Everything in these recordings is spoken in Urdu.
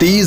23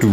2,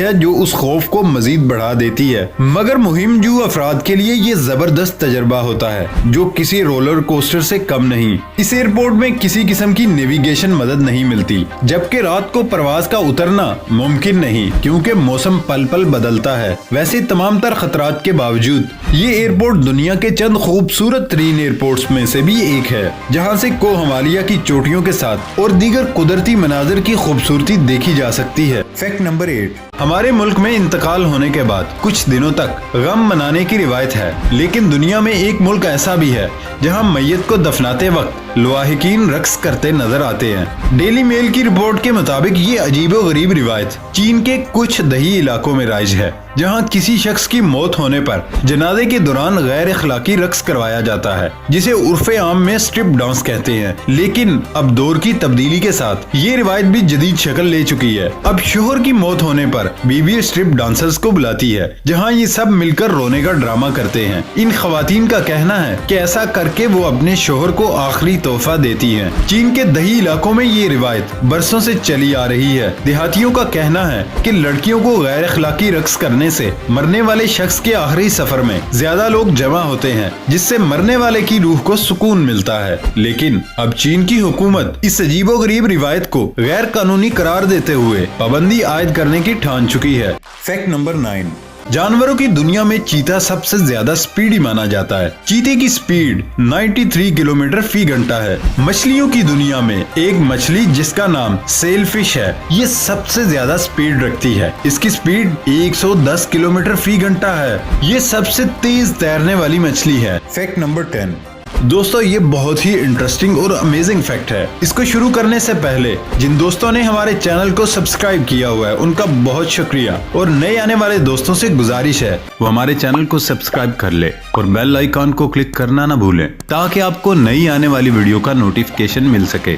ہے جو اس خوف کو مزید بڑھا دیتی ہے، مگر مہم جو افراد کے لیے یہ زبردست تجربہ ہوتا ہے جو کسی رولر کوسٹر سے کم نہیں۔ اس ایئرپورٹ میں کسی قسم کی نیویگیشن مدد نہیں ملتی، جبکہ رات کو پرواز کا اترنا ممکن نہیں کیونکہ موسم پل پل بدلتا ہے۔ ویسے تمام تر خطرات کے باوجود یہ ایئرپورٹ دنیا کے چند خوبصورت ترین ایئرپورٹس میں سے بھی ایک ہے، جہاں سے کوہ ہمالیہ کی چوٹیوں کے ساتھ اور دیگر قدرتی مناظر کی خوبصورتی دیکھی جا سکتی ہے۔ فیکٹ نمبر 8، ہمارے ملک میں انتقال ہونے کے بعد کچھ دنوں تک غم منانے کی روایت ہے، لیکن دنیا میں ایک ملک ایسا بھی ہے جہاں میت کو دفناتے وقت لواحقین رقص کرتے نظر آتے ہیں۔ ڈیلی میل کی رپورٹ کے مطابق یہ عجیب و غریب روایت چین کے کچھ دیہی علاقوں میں رائج ہے، جہاں کسی شخص کی موت ہونے پر جنازے کے دوران غیر اخلاقی رقص کروایا جاتا ہے، جسے عرف عام میں اسٹرپ ڈانس کہتے ہیں۔ لیکن اب دور کی تبدیلی کے ساتھ یہ روایت بھی جدید شکل لے چکی ہے۔ اب شوہر کی موت ہونے پر بیوی اسٹرپ ڈانسرز کو بلاتی ہے، جہاں یہ سب مل کر رونے کا ڈرامہ کرتے ہیں۔ ان خواتین کا کہنا ہے کہ ایسا کر کے وہ اپنے شوہر کو آخری تحفہ دیتی ہیں۔ چین کے دیہی علاقوں میں یہ روایت برسوں سے چلی آ رہی ہے۔ دیہاتیوں کا کہنا ہے کہ لڑکیوں کو غیر اخلاقی رقص کرنے سے مرنے والے شخص کے آخری سفر میں زیادہ لوگ جمع ہوتے ہیں، جس سے مرنے والے کی روح کو سکون ملتا ہے۔ لیکن اب چین کی حکومت اس عجیب و غریب روایت کو غیر قانونی قرار دیتے ہوئے پابندی عائد کرنے کی ٹھان چکی ہے۔ فیکٹ نمبر 9، جانوروں کی دنیا میں چیتا سب سے زیادہ سپیڈی مانا جاتا ہے۔ چیتے کی سپیڈ 93 کلومیٹر فی گھنٹہ ہے۔ مچھلیوں کی دنیا میں ایک مچھلی جس کا نام سیل فش ہے، یہ سب سے زیادہ سپیڈ رکھتی ہے۔ اس کی سپیڈ 110 کلومیٹر فی گھنٹہ ہے۔ یہ سب سے تیز تیرنے والی مچھلی ہے۔ فیکٹ نمبر 10، دوستو یہ بہت ہی انٹرسٹنگ اور امیزنگ فیکٹ ہے۔ اس کو شروع کرنے سے پہلے جن دوستوں نے ہمارے چینل کو سبسکرائب کیا ہوا ہے ان کا بہت شکریہ، اور نئے آنے والے دوستوں سے گزارش ہے وہ ہمارے چینل کو سبسکرائب کر لے اور بیل آئیکن کو کلک کرنا نہ بھولیں تاکہ آپ کو نئی آنے والی ویڈیو کا نوٹیفیکیشن مل سکے۔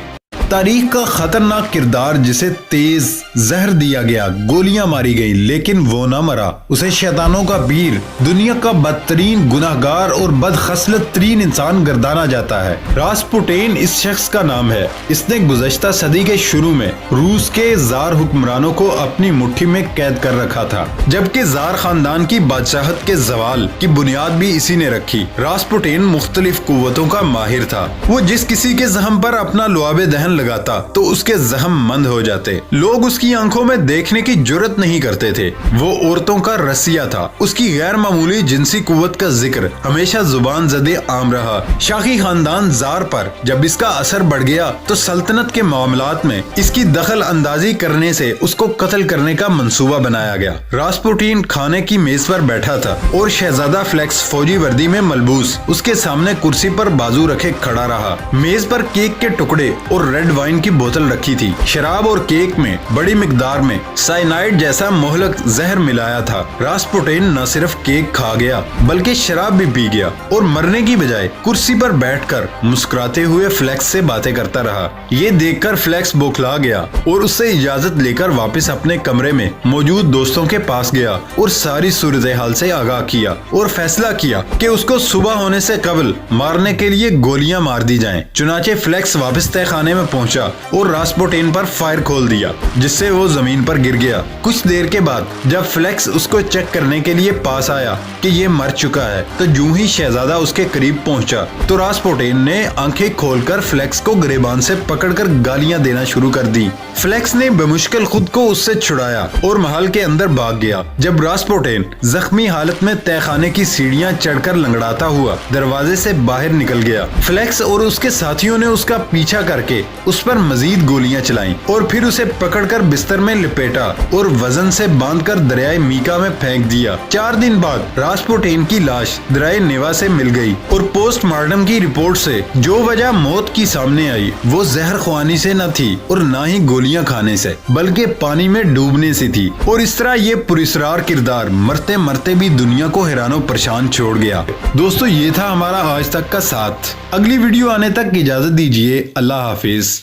تاریخ کا خطرناک کردار جسے تیز زہر دیا گیا، گولیاں ماری گئی لیکن وہ نہ مرا، اسے شیطانوں کا پیر، دنیا کا بدترین گناہگار اور بدخصلت ترین انسان گردانا جاتا ہے۔ راسپوٹین اس شخص کا نام ہے۔ اس نے گزشتہ صدی کے شروع میں روس کے زار حکمرانوں کو اپنی مٹھی میں قید کر رکھا تھا، جبکہ زار خاندان کی بادشاہت کے زوال کی بنیاد بھی اسی نے رکھی۔ راسپوٹین مختلف قوتوں کا ماہر تھا۔ وہ جس کسی کے زخم پر اپنا لعاب دہن لگاتا تو اس کے زخم مند ہو جاتے۔ لوگ اس کی آنکھوں میں دیکھنے کی جرت نہیں کرتے تھے۔ وہ عورتوں کا رسیہ تھا۔ اس کی غیر معمولی جنسی قوت کا ذکر ہمیشہ زبان زدے عام رہا۔ شاہی خاندان زار پر جب اس کا اثر بڑھ گیا تو سلطنت کے معاملات میں اس کی دخل اندازی کرنے سے اس کو قتل کرنے کا منصوبہ بنایا گیا۔ راسپوٹین کھانے کی میز پر بیٹھا تھا اور شہزادہ فلیکس فوجی وردی میں ملبوس اس کے سامنے کرسی پر بازو رکھے کھڑا رہا۔ میز پر کیک کے ٹکڑے اور ریڈ وائن کی بوتل رکھی تھی۔ شراب اور کیک میں بڑی مقدار میں سائنائڈ جیسا مہلک زہر ملایا تھا۔ راسپوٹین نہ صرف کیک کھا گیا بلکہ شراب بھی پی گیا اور مرنے کی بجائے کرسی پر بیٹھ کر مسکراتے ہوئے فلیکس سے باتیں کرتا رہا۔ یہ دیکھ کر فلیکس بوکھلا گیا اور اس سے اجازت لے کر واپس اپنے کمرے میں موجود دوستوں کے پاس گیا اور ساری صورتحال سے آگاہ کیا اور فیصلہ کیا کہ اس کو صبح ہونے سے قبل مارنے کے لیے گولیاں مار دی جائیں۔ چنانچہ فلیکس واپس تہہ خانے میں پہنچا اور راسپوٹین پر فائر کھول دیا جس سے وہ زمین پر گر گیا۔ کچھ دیر کے بعد جب فلیکس اس کو چیک کرنے کے لیے پاس آیا کہ یہ مر چکا ہے تو جوں ہی شہزادہ اس کے قریب پہنچا تو راسپوٹین نے آنکھیں کھول کر فلیکس کو گریبان سے پکڑ کر گالیاں دینا شروع کر دی۔ فلیکس نے بمشکل خود کو اس سے چھڑایا اور محل کے اندر بھاگ گیا۔ جب راسپوٹین زخمی حالت میں تہہ خانے کی سیڑھیاں چڑھ کر لنگڑاتا ہوا دروازے سے باہر نکل گیا، فلیکس اور اس کے ساتھیوں نے اس کا پیچھا کر کے اس پر مزید گولیاں چلائیں اور پھر اسے پکڑ کر بستر میں لپیٹا اور وزن سے باندھ کر دریائے میکا میں پھینک دیا۔ 4 دن بعد راسپوٹین کی لاش دریائے نیوا سے مل گئی اور پوسٹ مارٹم کی رپورٹ سے جو وجہ موت کی سامنے آئی وہ زہر خوانی سے نہ تھی اور نہ ہی گولیاں کھانے سے بلکہ پانی میں ڈوبنے سے تھی، اور اس طرح یہ پراسرار کردار مرتے مرتے بھی دنیا کو حیران و پریشان چھوڑ گیا۔ دوستو یہ تھا ہمارا آج تک کا ساتھ۔ اگلی ویڈیو آنے تک اجازت دیجیے۔ اللہ حافظ۔